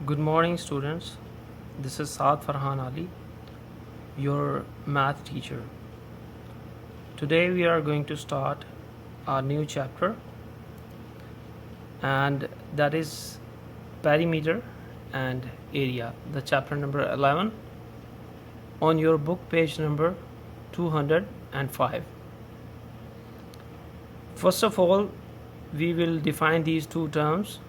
Good morning, students. This is Saad Farhan Ali, your math teacher. Today we are going to start our new chapter, and that is perimeter and area, the chapter number 11 on your book, page number 205. First of all, we will define these two terms,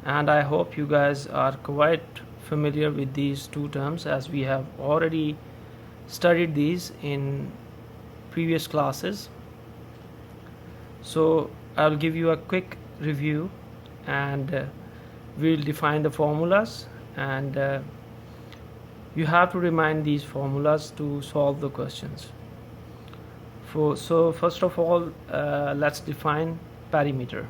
and I hope you guys are quite familiar with these two terms as we have already studied these in previous classes. So I'll give you a quick review, and we'll define the formulas, and you have to remind these formulas to solve the questions. So first of all, let's define perimeter.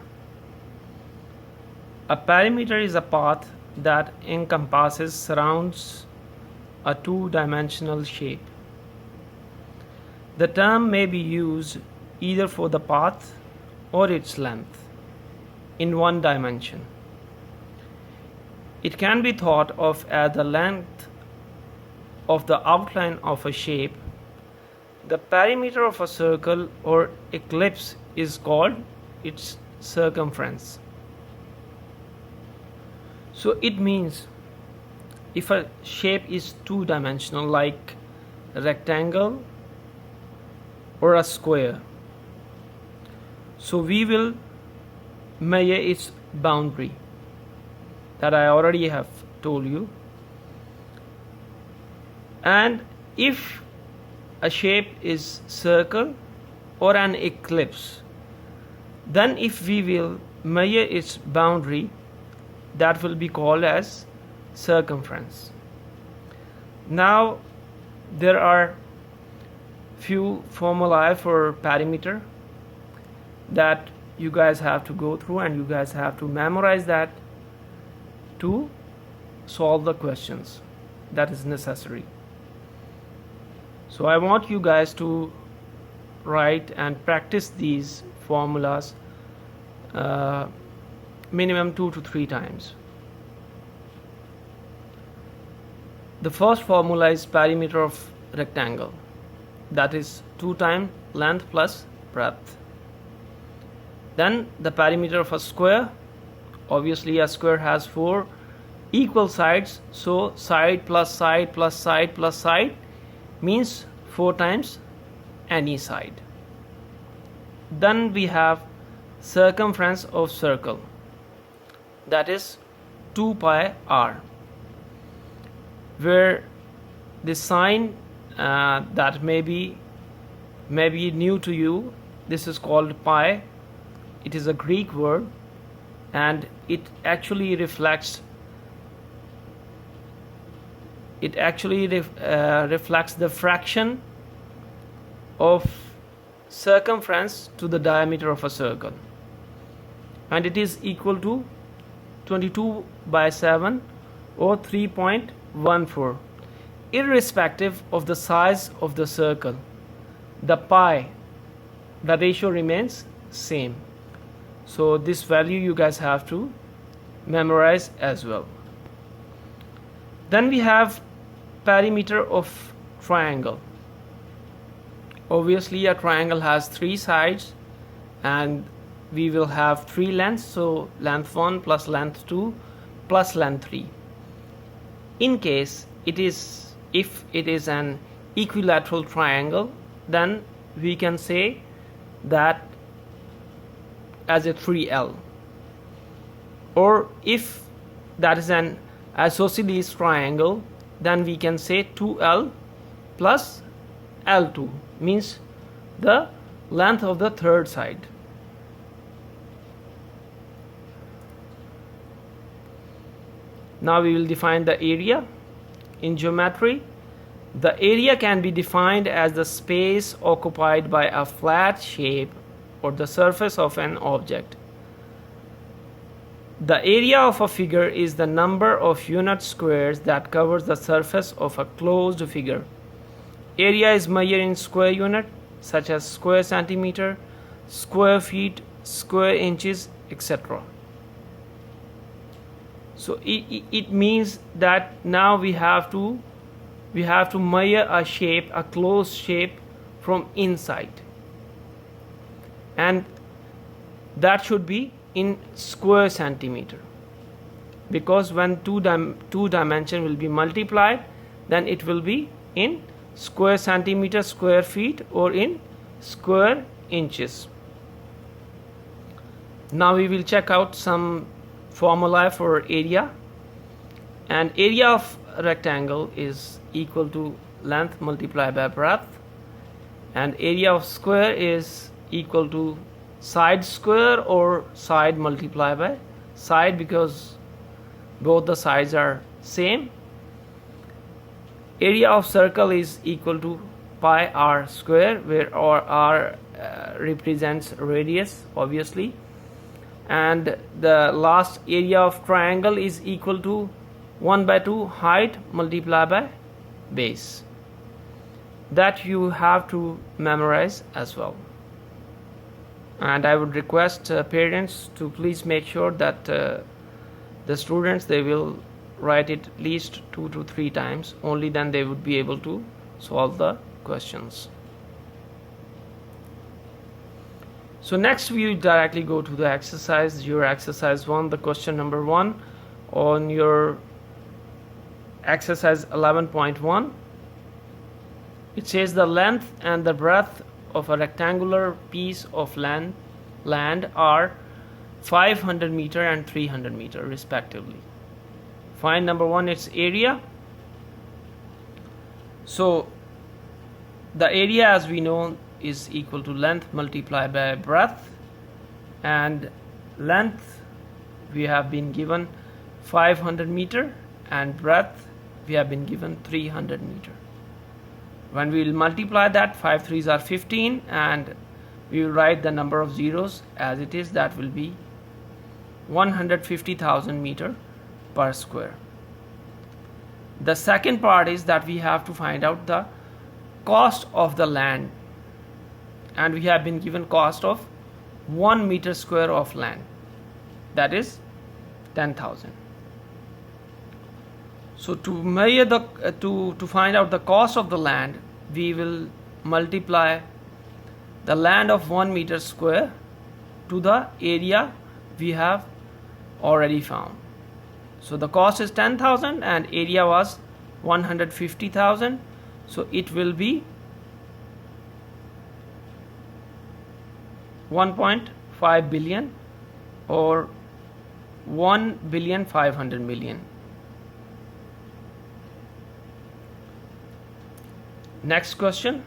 A perimeter is a path that surrounds a two-dimensional shape. The term may be used either for the path or its length in one dimension. It can be thought of as the length of the outline of a shape. The perimeter of a circle or ellipse is called its circumference. So it means if a shape is two-dimensional, like a rectangle or a square, so we will measure its boundary that I already have told you. And if a shape is circle or an ellipse, then if we will measure its boundary, that will be called as circumference. Now there are few formulae for perimeter that you guys have to go through, and you guys have to memorize that to solve the questions. That is necessary. So I want you guys to write and practice these formulas minimum 2 to 3 times. The first formula is perimeter of rectangle, that is 2 times length plus breadth. Then the perimeter of a square, obviously a square has 4 equal sides, so side plus side plus side plus side means 4 times any side. Then we have circumference of circle, that is 2 pi r, where the sign that may be new to you, this is called pi. It is a Greek word, and it actually reflects the fraction of circumference to the diameter of a circle, and it is equal to 22/7 or 3.14. Irrespective of the size of the circle, the ratio remains same. So this value you guys have to memorize as well. Then we have perimeter of triangle. Obviously a triangle has 3 sides, and we will have 3 lengths, so length 1 plus length 2 plus length 3. In case if it is an equilateral triangle, then we can say that as a 3L, or if that is an isosceles triangle, then we can say 2L plus L2, means the length of the third side. Now we will define the area. In geometry, the area can be defined as the space occupied by a flat shape or the surface of an object. The area of a figure is the number of unit squares that covers the surface of a closed figure. Area is measured in square unit, such as square centimeter, square feet, square inches, etc. So it means that now we have to measure a shape, a closed shape, from inside, and that should be in square centimeter, because when two dimension will be multiplied, then it will be in square centimeter, square feet, or in square inches. Now we will check out some formula for area. And area of rectangle is equal to length multiplied by breadth, and area of square is equal to side square or side multiplied by side, because both the sides are same. Area of circle is equal to pi r square, where r represents radius, obviously. And the last area of triangle is equal to 1/2 height multiplied by base. That you have to memorize as well. And I would request parents to please make sure that the students, they will write it at least 2 to 3 times. Only then they would be able to solve the questions. So next we directly go to the exercise, your exercise 1, the question number 1 on your exercise 11.1. It says the length and the breadth of a rectangular piece of land are 500 meter and 300 meter respectively. Find number 1, its area. So the area, as we know, is equal to length multiplied by breadth, and length we have been given 500 meter and breadth we have been given 300 meter. When we will multiply that, 5 3s are 15, and we will write the number of zeros as it is. That will be 150,000 meter per square. The second part is that we have to find out the cost of the land, and we have been given cost of 1 meter square of land, that is 10,000. So to measure the to find out the cost of the land, we will multiply the land of 1 meter square to the area we have already found. So the cost is 10,000 and area was 150,000. So it will be 1.5 billion or 1,500,000,000. Next question,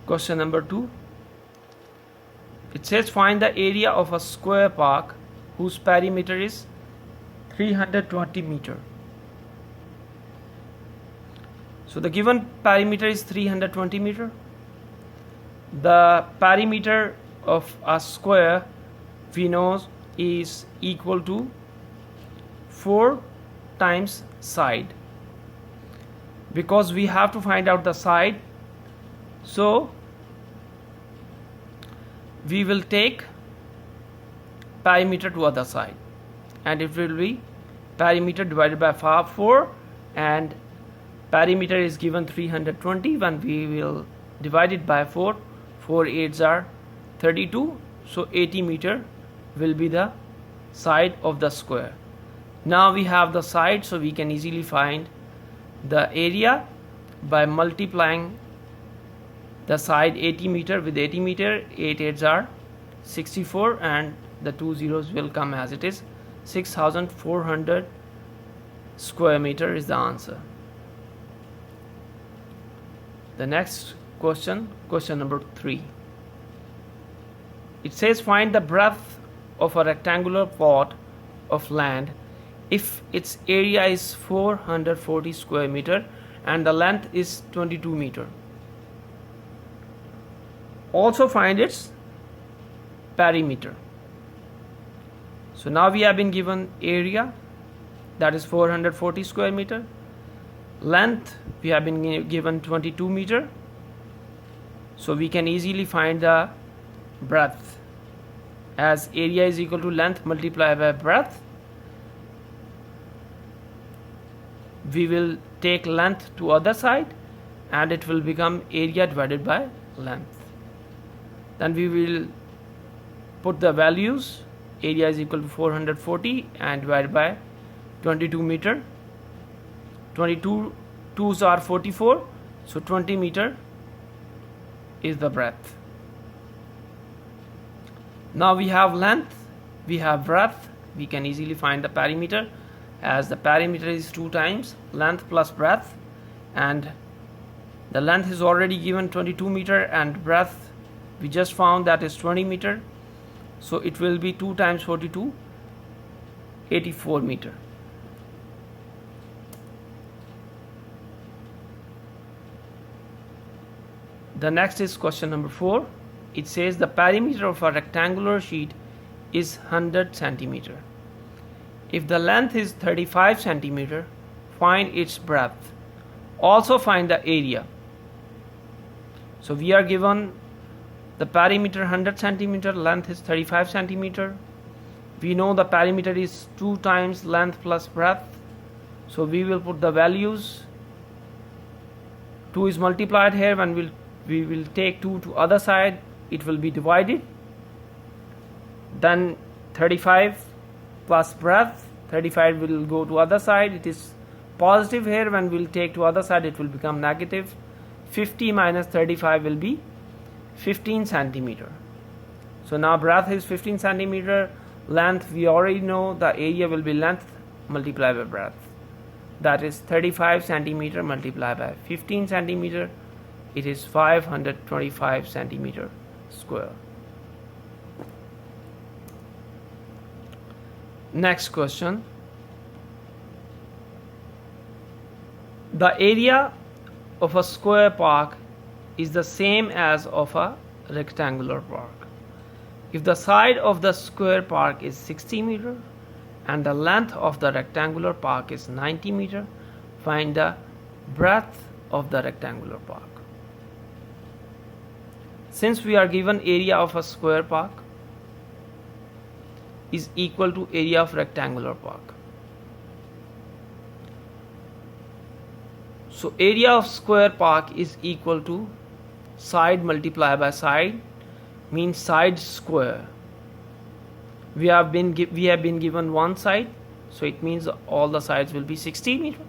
question number 2. It says find the area of a square park whose perimeter is 320 meter. So the given perimeter is 320 meter. The perimeter of a square we know is equal to 4 times side, because we have to find out the side. So we will take perimeter to other side, and it will be perimeter divided by 4, and perimeter is given 320. When we will divide it by 4, 4 8s are 32, so 80 meter will be the side of the square. Now we have the side, so we can easily find the area by multiplying the side 80 meter with 80 meter. 8 8s are 64, and the 2 zeros will come as it is. 6,400 square meter is the answer. The next question, question number 3. It says find the breadth of a rectangular plot of land if its area is 440 square meter and the length is 22 meter. Also find its perimeter. So now we have been given area, that is 440 square meter. Length we have been given 22 meter. So we can easily find the breadth, as area is equal to length multiplied by breadth. we will take length to other side and it will become area divided by length. Then we will put the values. Area is equal to 440 and divided by 22 meter. 22 2s are 44, so 20 meter is the breadth. Now we have length, we have breadth, we can easily find the perimeter, as the perimeter is 2 times length plus breadth, and the length is already given 22 meter and breadth we just found that is 20 meter, so it will be 2 times 42, 84 meter. The next is question number 4. It says the perimeter of a rectangular sheet is 100 centimeter. If the length is 35 centimeter, find its breadth. Also find the area. So we are given the perimeter 100 centimeter, length is 35 centimeter. We know the perimeter is 2 times length plus breadth. So we will put the values. 2 is multiplied here. When we will take 2 to other side, it will be divided. Then 35 plus breadth, 35 will go to other side, it is positive here. When we will take to other side, it will become negative. 50 minus 35 will be 15 centimeter. So now breadth is 15 centimeter, length we already know, the area will be length multiplied by breadth, that is 35 centimeter multiplied by 15 centimeter, it is 525 centimeter square. Next question. The area of a square park is the same as of a rectangular park. If the side of the square park is 60 meter and the length of the rectangular park is 90 meter, find the breadth of the rectangular park. Since we are given area of a square park is equal to area of rectangular park, so area of square park is equal to side multiplied by side, means side square. We have been given one side, so it means all the sides will be 60 meter.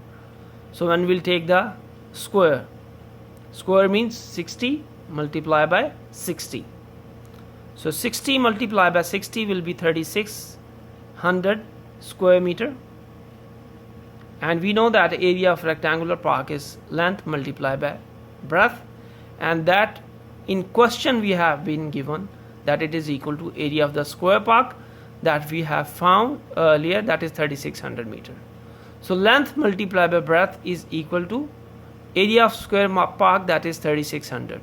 So when we'll take the square means 60 multiplied by 60. So 60 multiplied by 60 will be 3600 square meter. And we know that area of rectangular park is length multiplied by breadth, and that in question we have been given that it is equal to area of the square park that we have found earlier, that is 3600 meter. So length multiplied by breadth is equal to area of square park, that is 3600.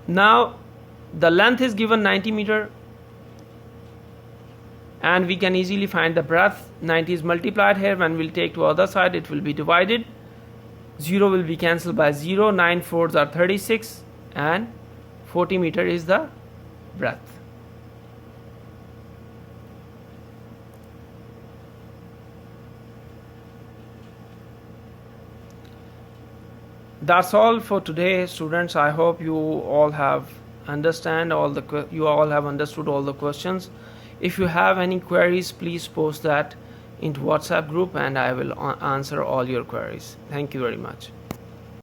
Now the length is given 90 meter and we can easily find the breadth. 90 is multiplied here. When we'll take to other side, it will be divided. 0 will be cancelled by 0. 9 4s are 36 and 40 meter is the breadth. That's all for today, students. I hope you all have understood all the questions. If you have any queries, please post that into WhatsApp group and I will answer all your queries. Thank you very much.